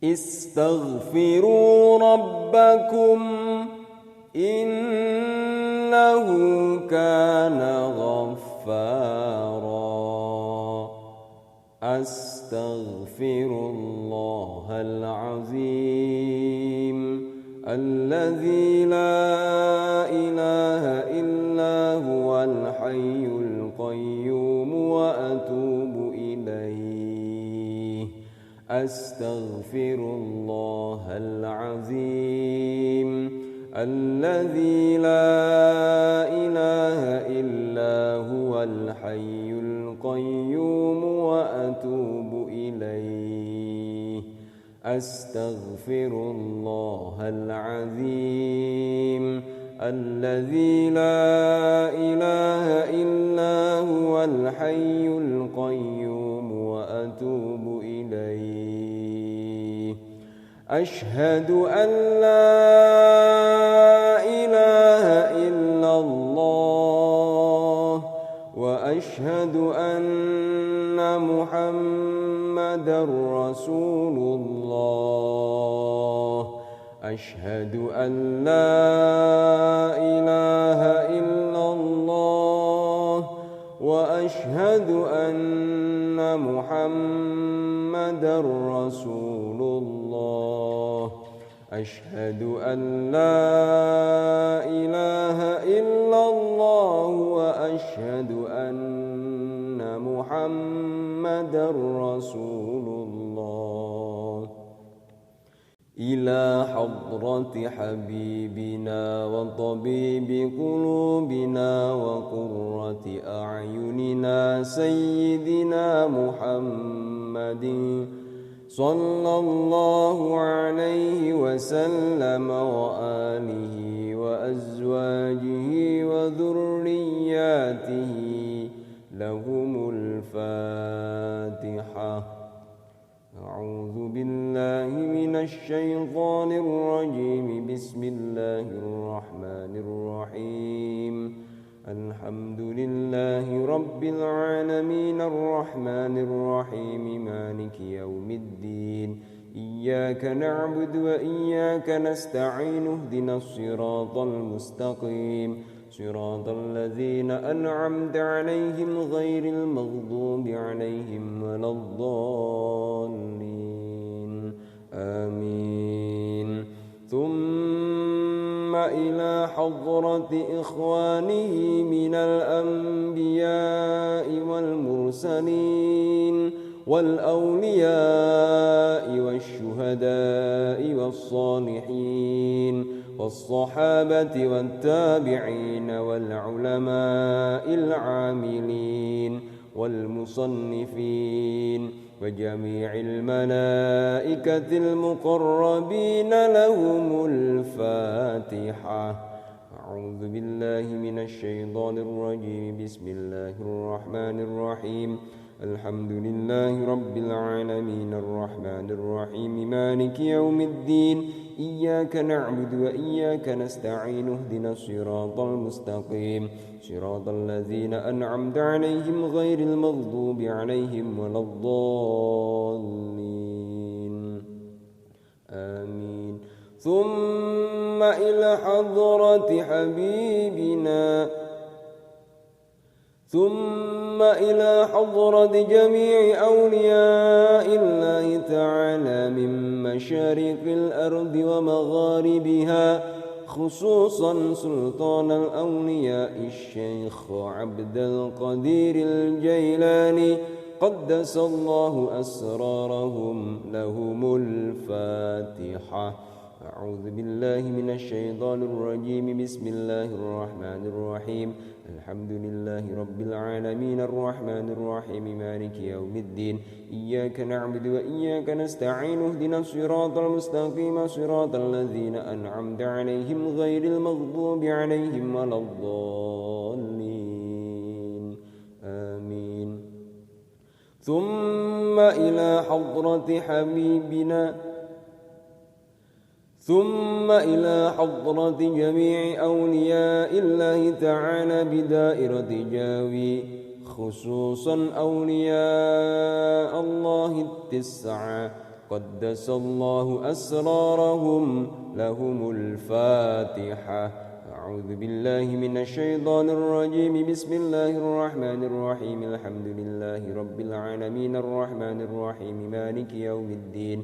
استغفروا ربكم إنه كان غفارا أستغفر الله العظيم الذي لا إله إلا هو الحي القيوم وأتوب إليه أستغفر الله العظيم الذي لا إله إلا هو الحي القيوم وأتوب إليه أستغفر الله العظيم الذي لا إله إلا هو الحي القيوم وأتوب إليه أشهد أن لا إله إلا الله وأشهد أن محمدًا رسول الله أشهد أن لا إله إلا الله وأشهد أن محمدًا رسول الله أشهد أن لا إله إلا الله وأشهد أن محمدًا رسول الله إلى حضرة حبيبنا وطبيب قلوبنا وقرة أعيننا سيدنا محمد صلى الله عليه وسلم وآله وأزواجه وذرياته لهم الفاتحة أعوذ بالله من الشيطان الرجيم بسم الله الرحمن الرحيم الحمد لله رب العالمين الرحمن الرحيم مالك يوم الدين إياك نعبد وإياك نستعين اهدنا الصراط المستقيم صراط الذين أنعمت عليهم غير المغضوب عليهم ولا الضالين آمين ثم إلى حضرة إخوانه من الأنبياء والمرسلين والأولياء والشهداء والصالحين والصحابة والتابعين والعلماء العاملين والمصنفين وجميع الملائكة المقربين لهم الفاتحة أعوذ بالله من الشيطان الرجيم بسم الله الرحمن الرحيم الحمد لله رب العالمين الرحمن الرحيم مالك يوم الدين إياك نعبد وإياك نستعين اهدنا الصراط المستقيم صراط الذين أنعمت عليهم غير المغضوب عليهم ولا الضالين آمين ثم إلى حضرة حبيبنا ثم إلى حضرة جميع أولياء الله تعالى من مشارق الأرض ومغاربها خصوصا سلطان الأولياء الشيخ عبد القدير الجيلاني قدس الله أسرارهم لهم الفاتحة أعوذ بالله من الشيطان الرجيم بسم الله الرحمن الرحيم الحمد لله رب العالمين الرحمن الرحيم مالك يوم الدين إياك نعبد وإياك نستعين اهدنا الصراط المستقيم صراط الذين أنعمت عليهم غير المغضوب عليهم ولا الضالين آمين ثم إلى حضرة حبيبنا ثم إلى حضرة جميع أولياء الله تعالى بدائرة جاوي خصوصا أولياء الله التسعة قدس الله أسرارهم لهم الفاتحة. أعوذ بالله من الشيطان الرجيم. بسم الله الرحمن الرحيم. الحمد لله رب العالمين الرحمن الرحيم مالك يوم الدين.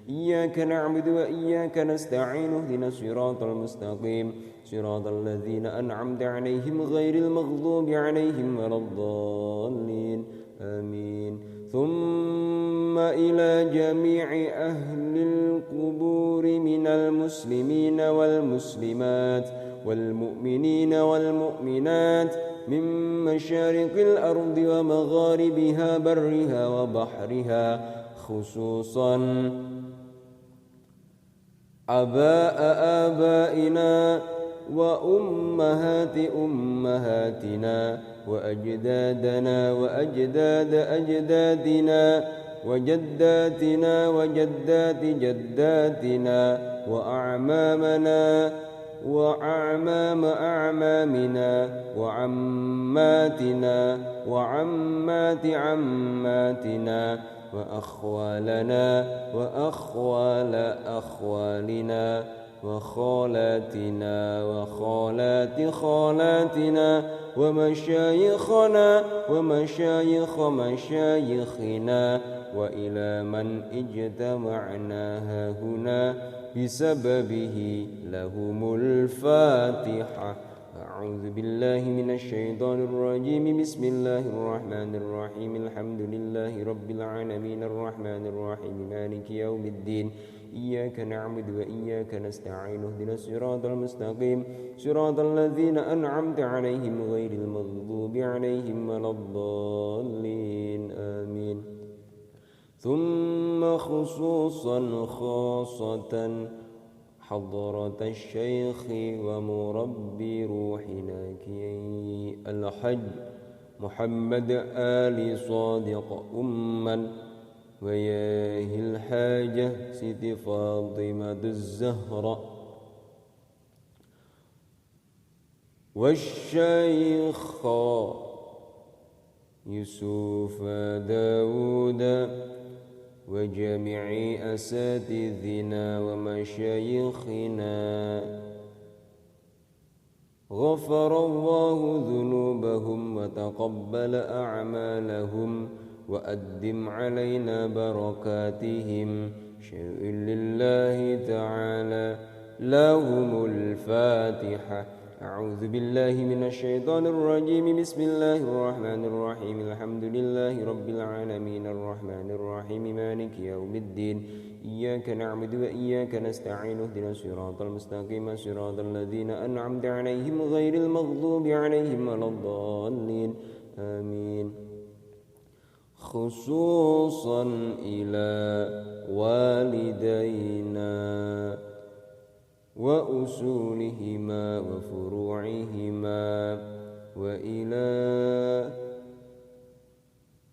إياك نعبد وإياك نستعين. اهدنا الصراط المستقيم صراط الذين أنعمت عليهم غير المغضوب عليهم ولا الضالين آمين. ثم إلى جميع أهل القبور من المسلمين والمسلمات والمؤمنين والمؤمنات من مشارق الأرض ومغاربها برها وبحرها خصوصا آباء آبائنا وأمهات أمهاتنا وأجدادنا وأجداد أجدادنا وجداتنا وجدات جداتنا وأعمامنا وأعمام أعمامنا وعماتنا وعمات عماتنا وأخوالنا وأخوال أخوالنا وخالاتنا وخالات خالاتنا ومشايخنا ومشايخ مشايخنا وإلى من اجتمعنا هنا بسببه لهم الفاتحة. أعوذ بالله من الشيطان الرجيم. بسم الله الرحمن الرحيم. الحمد لله رب العالمين الرحمن الرحيم مالك يوم الدين. إياك نعبد وإياك نستعين. اهدنا الصراط المستقيم صراط الذين أنعمت عليهم غير المغضوب عليهم ولا الضالين آمين. ثم خصوصا خاصة حضرة الشيخ ومربي روحنا كي الحج محمد آل صادق أما وياه الحاجة سيدي فاطمة الزهراء والشيخ يوسف داود وجميع أساتذنا ومشايخنا غفر الله ذنوبهم وتقبل أعمالهم وأدم علينا بركاتهم. شيء لله تعالى لهم الفاتحة. أعوذ بالله من الشيطان الرجيم. بسم الله الرحمن الرحيم. الحمد لله رب العالمين الرحمن الرحيم مالك يوم الدين. إياك نعبد وإياك نستعين. اهدنا الصراط المستقيم صراط الذين أنعمت عليهم غير المغضوب عليهم ولا الضالين آمين. خصوصا إلى والدينا وأصولهما وفروعهما وإلى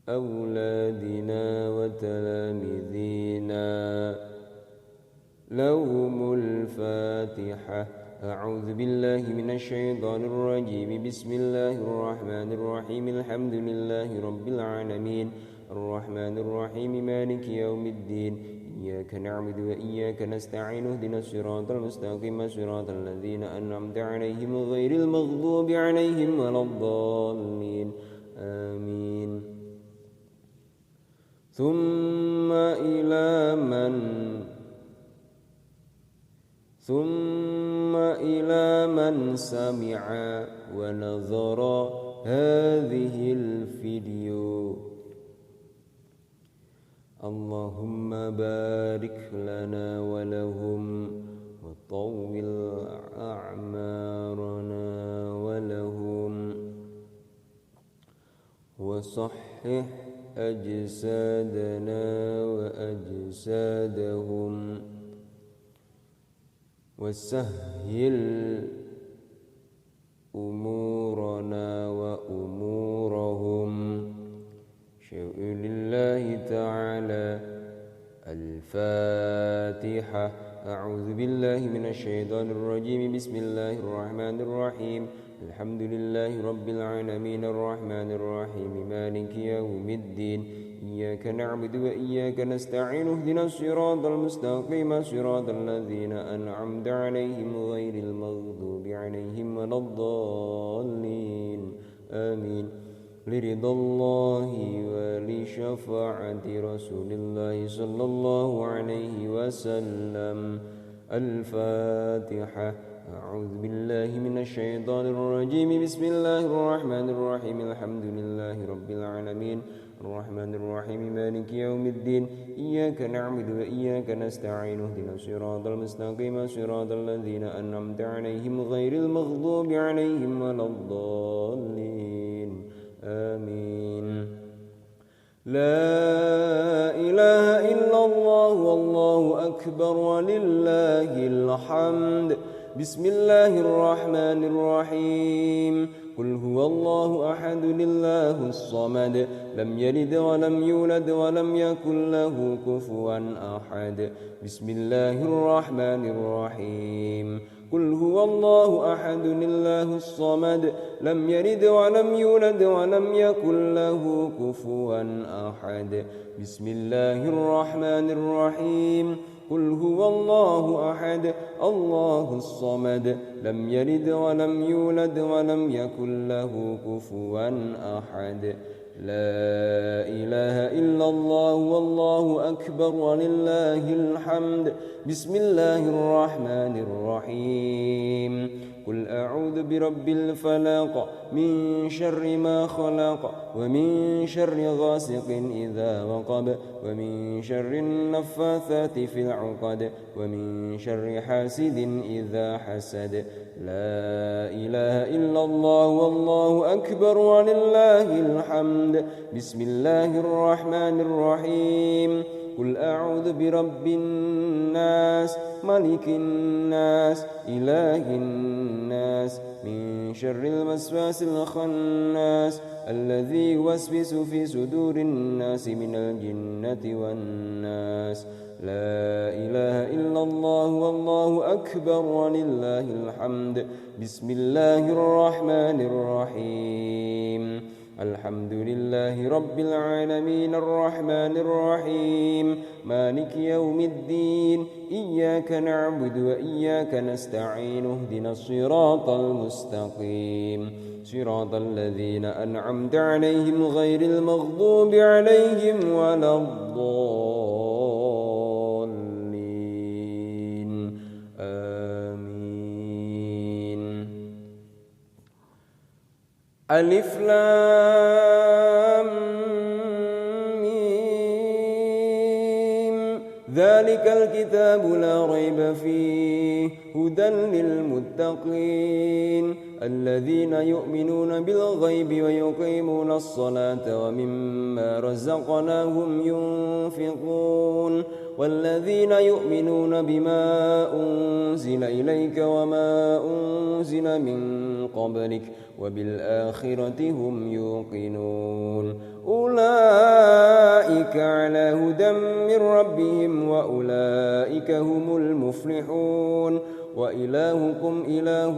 أولادنا وتلاميذنا لهم الفاتحة. أعوذ بالله من الشيطان الرجيم. بسم الله الرحمن الرحيم. الحمد لله رب العالمين الرحمن الرحيم مالك يوم الدين. إياك نعبد وإياك نستعين. اهدنا الصراط المستقيم صراط الذين أنعمت عليهم غير المغضوب عليهم ولا الضالين آمين. ثم إلى من سمع ونظر هذه الفيديو اللهم بارك لنا ولهم وطول أعمارنا ولهم وصحح أجسادنا وأجسادهم وسهل أمورنا وأمورهم. شيء لله تعالى الفاتحة. الفاتحة. أعوذ بالله من الشيطان الرجيم. بسم الله الرحمن الرحيم. الحمد لله رب العالمين الرحمن الرحيم مالك يوم الدين. إياك نعبد وإياك نستعين. اهدنا الصراط المستقيم صراط الذين أنعمت عليهم غير المغضوب عليهم ولا الضالين. آمين. لرضا الله ولشفاعة رسول الله صلى الله عليه وسلم. الفاتحة. أعوذ بالله من الشيطان الرجيم. بسم الله الرحمن الرحيم. الحمد لله رب العالمين الرحمن الرحيم مالك يوم الدين. إياك نعبد وإياك نستعين. اهدنا الصراط المستقيم صراط الذين أنعمت عليهم غير المغضوب عليهم ولا الضالين. آمين. لا إله إلا الله والله أكبر ولله الحمد. بسم الله الرحمن الرحيم. قل هو الله أحد الله الصمد لم يلد ولم يولد ولم يكن له كفوا أحد. بسم الله الرحمن الرحيم. قل هو الله أحد الله الصمد لم يلد ولم يولد ولم يكن له كفوا أحد. بسم الله الرحمن الرحيم. قل هو الله أحد الله الصمد لم يلد ولم يولد ولم يكن له كفوا أحد. لا إله إلا الله والله أكبر ولله الحمد. بسم الله الرحمن الرحيم. قل أعوذ برب الفلق من شر ما خلق ومن شر غاسق إذا وقب ومن شر النفاثات في العقد ومن شر حاسد إذا حسد. لا إله إلا الله والله أكبر ولله الحمد. بسم الله الرحمن الرحيم. قل أعوذ برب الناس ملك الناس إله الناس من شر الوسواس الخناس الذي يوسوس في صدور الناس من الجنة والناس. لا إله إلا الله والله أكبر ولله الحمد. بسم الله الرحمن الرحيم. الحمد لله رب العالمين الرحمن الرحيم مالك يوم الدين. إياك نعبد وإياك نستعين. اهدنا الصراط المستقيم صراط الذين أنعمت عليهم غير المغضوب عليهم ولا الضالين. آمين. ألف لام ميم. ذلك الكتاب لا ريب فيه هدى للمتقين الذين يؤمنون بالغيب ويقيمون الصلاة ومما رزقناهم ينفقون والذين يؤمنون بما أنزل إليك وما أنزل من قبلك وبالآخرة هم يوقنون. أولئك على هدى من ربهم وأولئك هم المفلحون. وإلهكم إله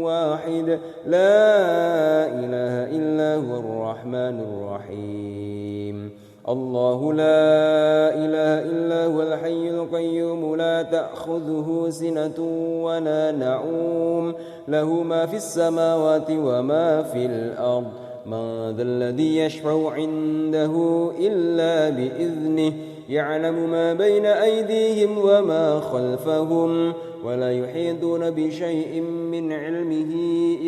واحد لا إله إلا هو الرحمن الرحيم. الله لا إله إلا هو الحي القيوم لا تأخذه سنة ولا نعوم له ما في السماوات وما في الأرض. من ذا الذي يشفع عنده إلا بإذنه يعلم ما بين أيديهم وما خلفهم ولا يحيطون بشيء من علمه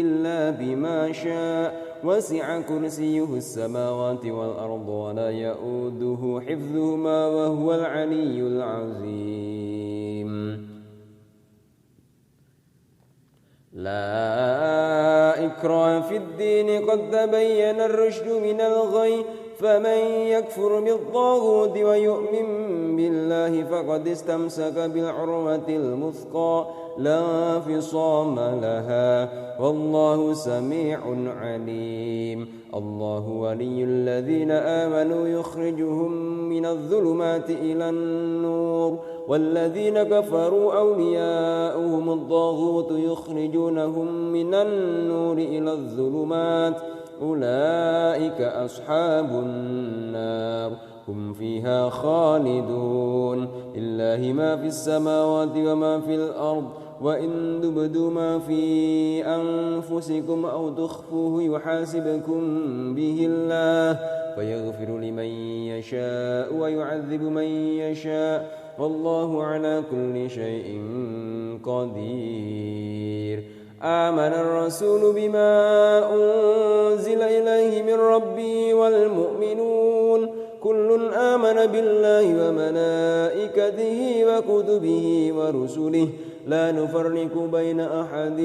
إلا بما شاء. وسع كرسيه السماوات والأرض ولا يؤوده حفظهما وهو العلي العظيم. لا إكراه في الدين قد تبين الرشد من الغي. فمن يكفر بالطاغوت ويؤمن بالله فقد استمسك بالعروة الوثقى لا انفصام لها والله سميع عليم. الله ولي الذين آمنوا يخرجهم من الظلمات إلى النور والذين كفروا أولياؤهم الطاغوت يخرجونهم من النور إلى الظلمات أولئك أصحاب النار هم فيها خالدون لله ما في السماوات وما في الأرض وإن تبدوا ما في أنفسكم أو تخفوه يحاسبكم به الله فيغفر لمن يشاء ويعذب من يشاء والله على كل شيء قدير آمن الرسول بما أنزل إليه من ربه والمؤمنون كل آمن بالله وملائكته وكتبه ورسله لا نفرق بين أحد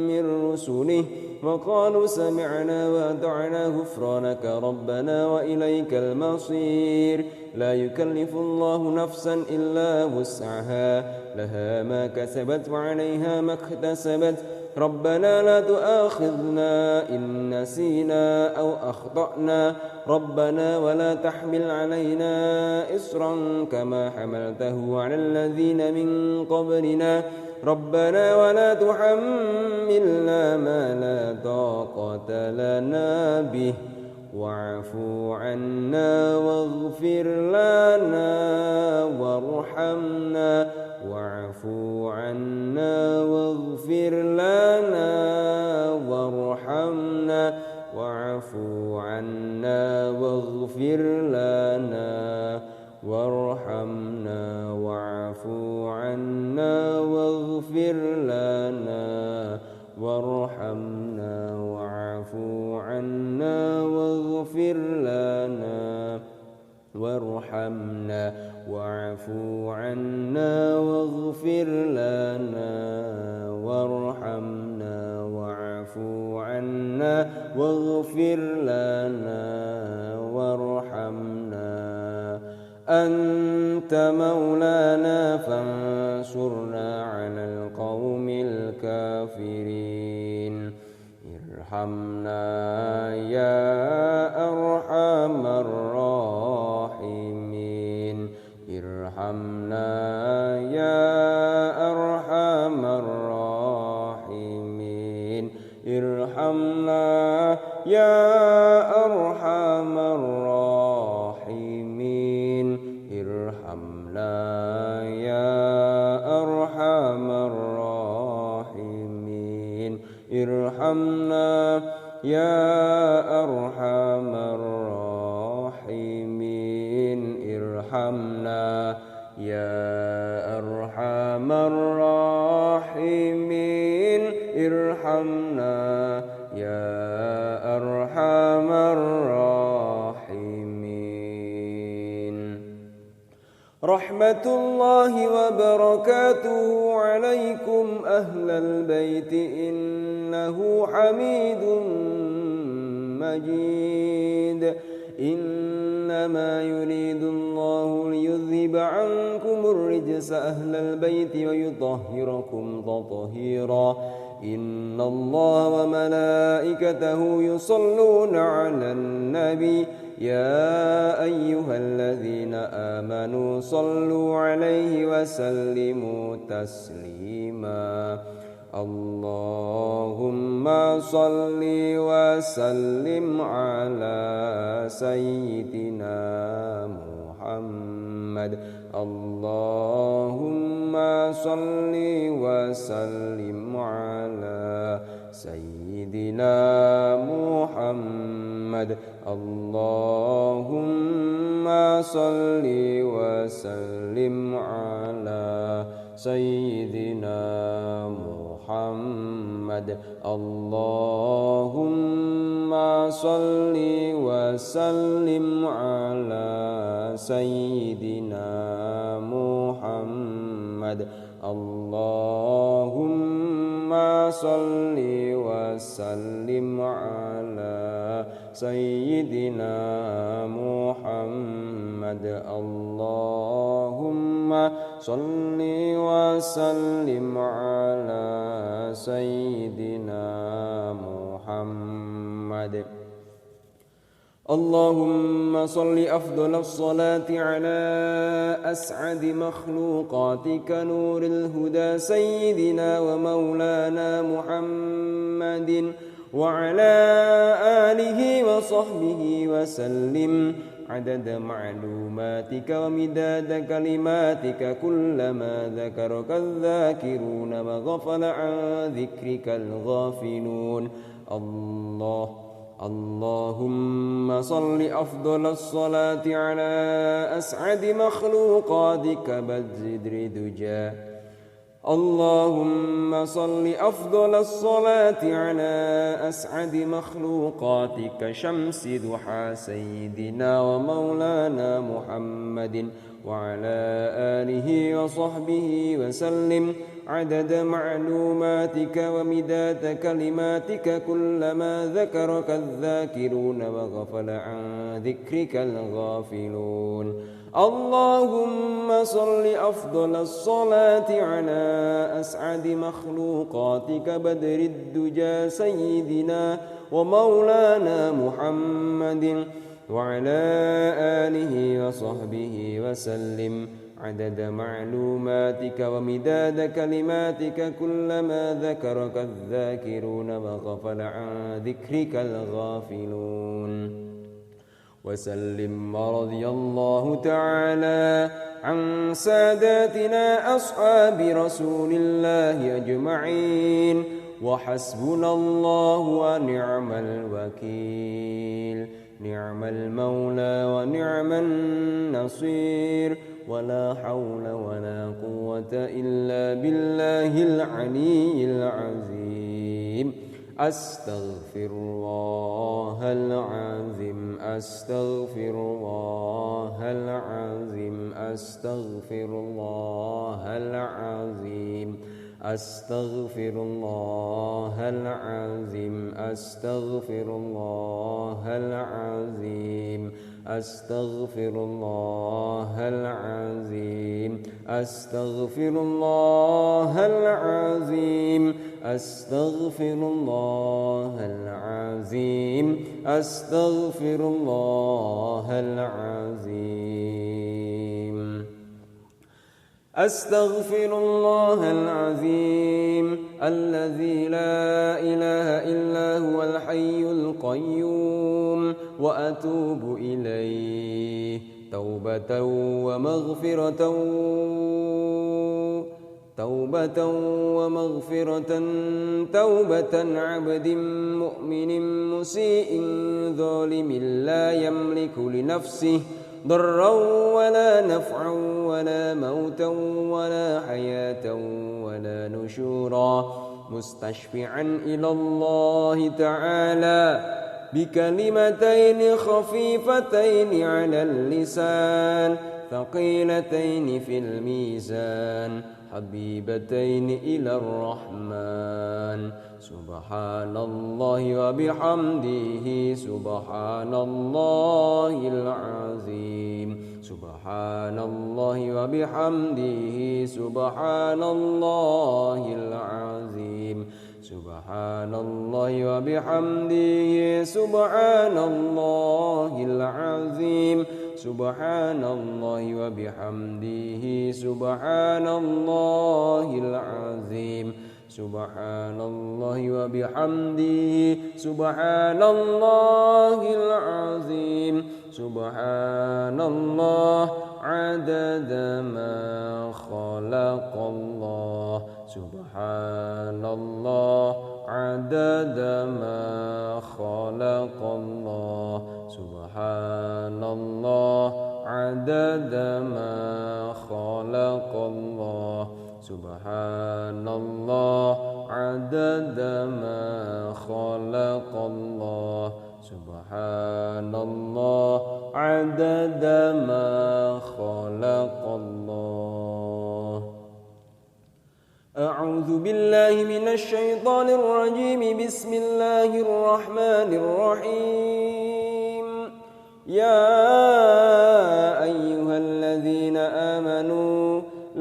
من رسله وقالوا سمعنا وأطعنا غفرانك ربنا وإليك المصير لا يكلف الله نفسا إلا وسعها لها ما كسبت وعليها ما اكتسبت ربنا لا تؤاخذنا إن نسينا أو أخطأنا ربنا ولا تحمل علينا إصرا كما حملته على الذين من قبلنا ربنا ولا تحملنا ما لا طاقة لنا به واعف عنا واغفر لنا وارحمنا واعف عنا واغفر لنا وارحمنا واعف عنا واغفر لنا وارحمنا واعف عنا واغفر لنا وارحمنا واعف عنا واغفر لنا وارحمنا واعف عنا واغفر لنا وارحمنا واعف عنا واغفر لنا وارحمنا أنت مولانا فانصرنا على القوم الكافرين ارحمنا يا أرحم الراحمين ارحمنا يا أرحم الراحمين ارحمنا يا أرحم الراحمين ارحمنا يا أرحم الراحمين ارحمنا يا أرحم الراحمين ارحمنا يا أرحم الراحمين ارحمنا يا أرحم الراحمين رحمة الله وبركاته عليكم أهل البيت إنه حميد مجيد إنما يريد الله ليذهب عنكم الرجس أهل البيت ويطهركم تطهيرا إن الله وملائكته يصلون على النبي يا أيها الذين آمنوا صلوا عليه وسلموا تسليما اللهم صل وسلم على سيدنا محمد اللهم صل وسلم على سيدنا محمد اللهم صل وسلم على سيدنا محمد اللهم صل وسلم على سيدنا محمد اللهم صل وسلم على سيدنا محمد اللهم صل وسلم على سيدنا محمد اللهم صل أفضل الصلاة على أسعد مخلوقاتك نور الهدى سيدنا ومولانا محمد وعلى آله وصحبه وسلم عدد معلوماتك ومداد كلماتك كلما ذكرك الذاكرون وغفل عن ذكرك الغافلون. اللهم صل أفضل الصلاة على أسعد مخلوقاتك بدر دجى. اللهم صل أفضل الصلاة على أسعد مخلوقاتك شمس ضحى سيدنا ومولانا محمد وعلى آله وصحبه وسلم عدد معلوماتك ومداد كلماتك كلما ذكرك الذاكرون وغفل عن ذكرك الغافلون. اللهم صل أفضل الصلاة على أسعد مخلوقاتك بدر الدجى سيدنا ومولانا محمد وعلى آله وصحبه وسلم عدد معلوماتك ومداد كلماتك كلما ذكرك الذاكرون وغفل عن ذكرك الغافلون. وسلم ورضي الله تعالى عن ساداتنا أصحاب رسول الله أجمعين وحسبنا الله ونعم الوكيل. نعم المولى ونعم النصير ولا حول ولا قوة إلا بالله العلي العظيم. أستغفر الله العظيم أستغفر الله العظيم أستغفر الله العظيم أستغفر الله العظيم أستغفر الله العظيم أستغفر الله العظيم أستغفر الله العظيم أستغفر الله العظيم أستغفر الله العظيم أستغفر الله العظيم الذي لا إله إلا هو الحي القيوم وأتوب إليه توبة ومغفرة توبة عبد مؤمن مسيء ظالم لا يملك لنفسه ضرا ولا نفعا ولا موتا ولا حياة ولا نشورا مستشفعا إلى الله تعالى بكلمتين خفيفتين على اللسان ثقيلتين في الميزان حبيبتين إلى الرحمن. سبحان الله وبحمده سبحان الله العظيم سبحان الله وبحمده سبحان الله العظيم سبحان الله وبحمده سبحان الله العظيم سبحان الله وبحمده سبحان الله العظيم سبحان الله وبحمده سبحان الله العظيم سبحان الله عدد ما خلق الله سبحان الله عدد ما خلق الله سبحان الله عدد ما خلق الله سبحان الله عدد ما خلق الله سبحان الله عدد ما خلق الله. أعوذ بالله من الشيطان الرجيم. بسم الله الرحمن الرحيم. يا أيها الذين آمنوا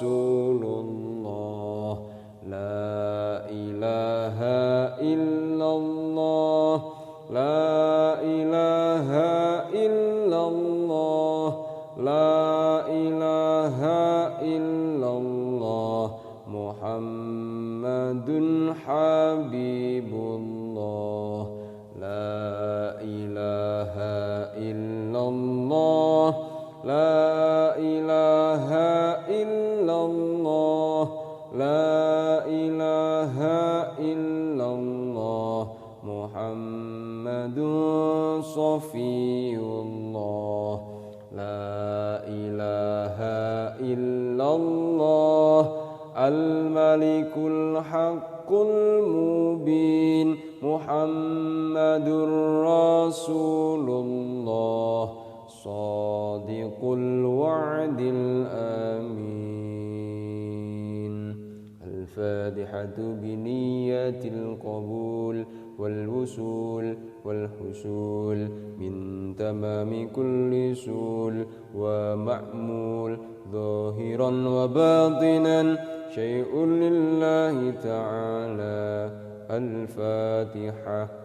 رسول الله لا إله إلا الله لا إله إلا الله لا إله إلا الله محمد حبيب الله لا إله إلا الله لا إله إلا الله لا إله إلا الله محمد صفي الله لا إله إلا الله الملك الحق المبين محمد رسول الله صادق الوعد الأمين الفاتحة بنية القبول والوصول والحصول من تمام كل سول ومأمول ظاهرا وباطنا شيء لله تعالى الفاتحة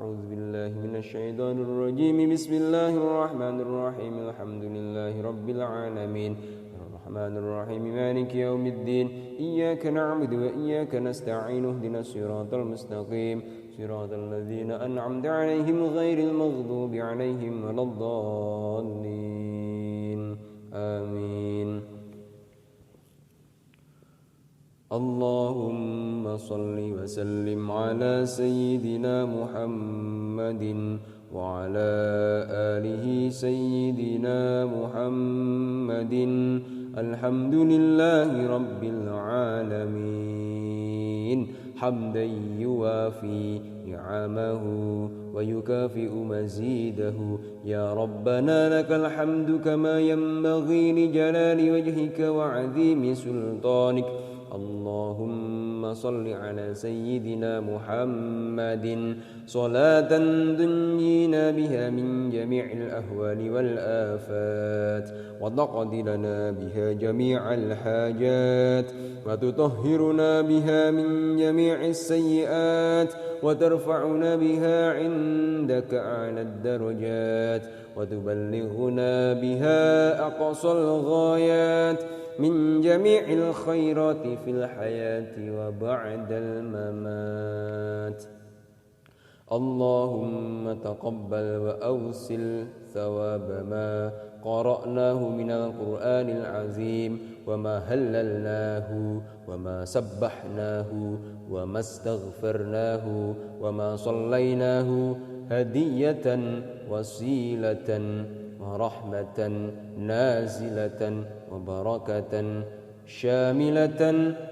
أعوذ بالله من الشيطان الرجيم بسم الله الرحمن الرحيم الحمد لله رب العالمين الرحمن الرحيم مالك يوم الدين إياك نعبد وإياك نستعين اهدنا الصراط المستقيم صراط الذين أنعمت عليهم غير المغضوب عليهم ولا الضالين آمين اللهم صل وسلم على سيدنا محمد وعلى آله سيدنا محمد الحمد لله رب العالمين حمدا يوافي نعمه ويكافئ مزيده يا ربنا لك الحمد كما ينبغي لجلال وجهك وعظيم سلطانك اللهم صل على سيدنا محمد صلاة تنجينا بها من جميع الأهوال والآفات وتقضي لنا بها جميع الحاجات وتطهرنا بها من جميع السيئات وترفعنا بها عندك أعلى الدرجات وتبلغنا بها أقصى الغايات من جميع الخيرات في الحياة وبعد الممات اللهم تقبل وأوصل ثواب ما قرأناه من القرآن العظيم وما هللناه وما سبحناه وما استغفرناه وما صليناه هدية وسيلة ورحمة نازلة وبركة شاملة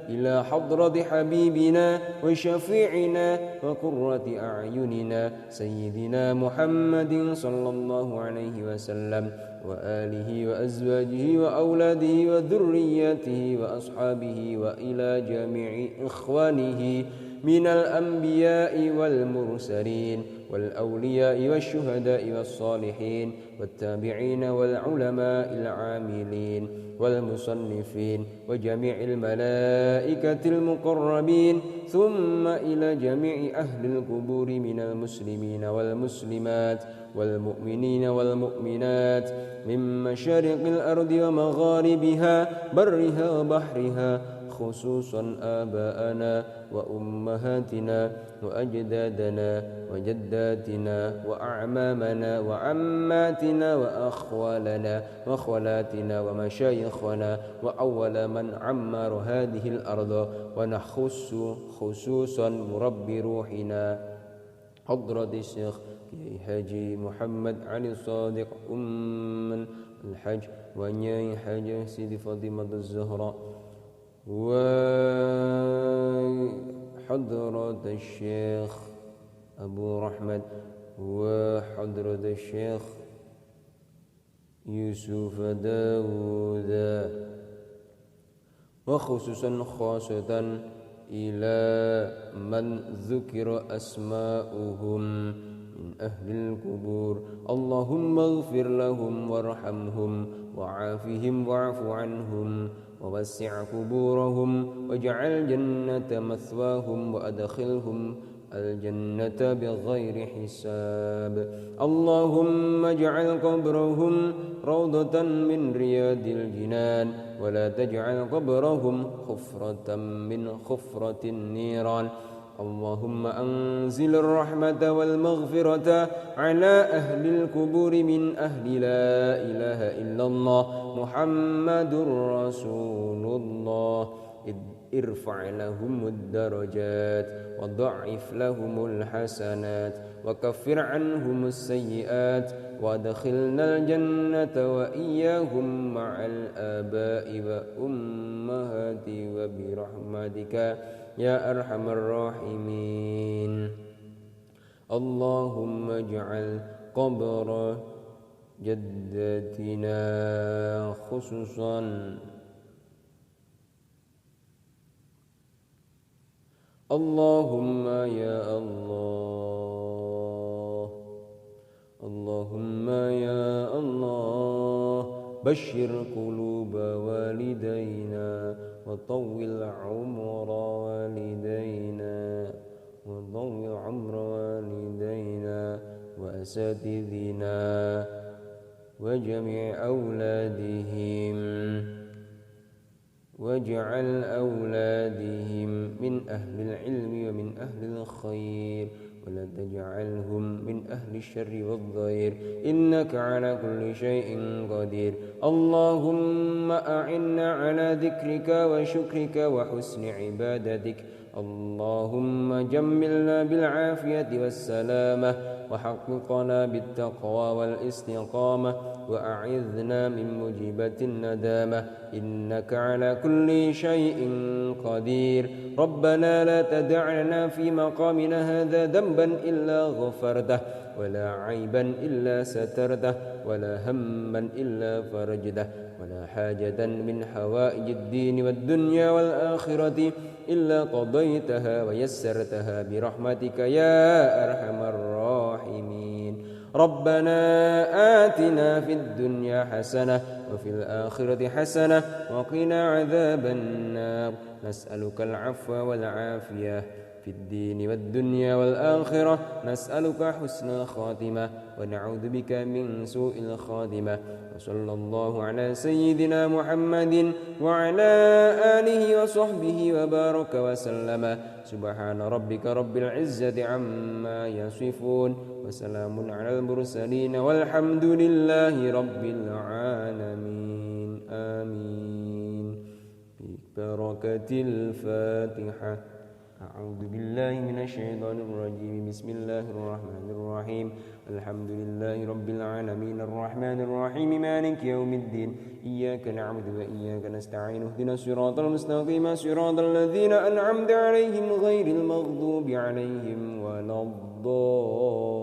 إلى حضرة حبيبنا وشفيعنا وقرة أعيننا سيدنا محمد صلى الله عليه وسلم وآله وأزواجه وأولاده وذرياته وأصحابه وإلى جميع إخوانه من الأنبياء والمرسلين والأولياء والشهداء والصالحين والتابعين والعلماء العاملين والمصنفين وجميع الملائكة المقربين ثم إلى جميع أهل القبور من المسلمين والمسلمات والمؤمنين والمؤمنات من مشارق الأرض ومغاربها برها وبحرها خصوصا آباءنا وأمهاتنا وأجدادنا وجداتنا وأعمامنا وعماتنا وأخوالنا وخولاتنا ومشايخنا وأول من عمر هذه الأرض ونخص خصوصا مربي روحنا حضرة الشيخ حاجي محمد علي الصادق الحج ونياي حاجة سيدي فاطمة الزهراء وحضرة الشيخ أبو رحمد وحضرة الشيخ يوسف داود وخصوصا خاصة إلى من ذكر أسماؤهم من أهل القبور اللهم اغفر لهم وارحمهم وعافهم واعف عنهم ووسع قبورهم واجعل الجنة مثواهم وأدخلهم الجنة بغير حساب. اللهم اجعل قبرهم روضة من رياض الجنان ولا تجعل قبرهم حفرة من حفرة النيران. اللهم أنزل الرحمة والمغفرة على أهل القبور من أهل لا إله إلا الله محمد رسول الله. ارفع لهم الدرجات وضعف لهم الحسنات وكفر عنهم السيئات وادخلنا الجنة وإياهم مع الآباء وأمهات وبرحمتك يا أرحم الراحمين. اللهم اجعل قبر جدتنا خصوصا اللهم يا الله، اللهم يا الله بشر قلوب والدينا وطول عمر والدينا وطول عمر والدينا وأساتذنا وجميع أولادهم واجعل أولادهم من أهل العلم ومن أهل الخير ولا تجعلهم من أهل الشر والضير إنك على كل شيء قدير. اللهم أعنا على ذكرك وشكرك وحسن عبادتك. اللهم جملنا بالعافية والسلامة وحققنا بالتقوى والاستقامة وأعذنا من موجبات الندامة إنك على كل شيء قدير. ربنا لا تدع لنا في مقامنا هذا ذنبا إلا غفرته ولا عيبا إلا سترته ولا هما إلا فرجته ولا حاجة من حوائج الدين والدنيا والآخرة إلا قضيتها ويسرتها برحمتك يا أرحم الراحمين. ربنا آتنا في الدنيا حسنة وفي الآخرة حسنة وقنا عذاب النار. نسألك العفو والعافية في الدين والدنيا والآخرة. نسألك حسن الخاتمة ونعوذ بك من سوء الخاتمة. وصلى الله على سيدنا محمد وعلى آله وصحبه وبارك وسلم. سبحان ربك رب العزة عما يصفون وسلام على المرسلين والحمد لله رب العالمين. آمين. ببركة الفاتحة. أعوذ بالله من الشيطان الرجيم. بسم الله الرحمن الرحيم. الحمد لله رب العالمين الرحمن الرحيم مالك يوم الدين. إياك نعبد وإياك نستعين. اهدنا الصراط المستقيم صراط الذين أنعمت عليهم غير المغضوب عليهم ولا الضالين.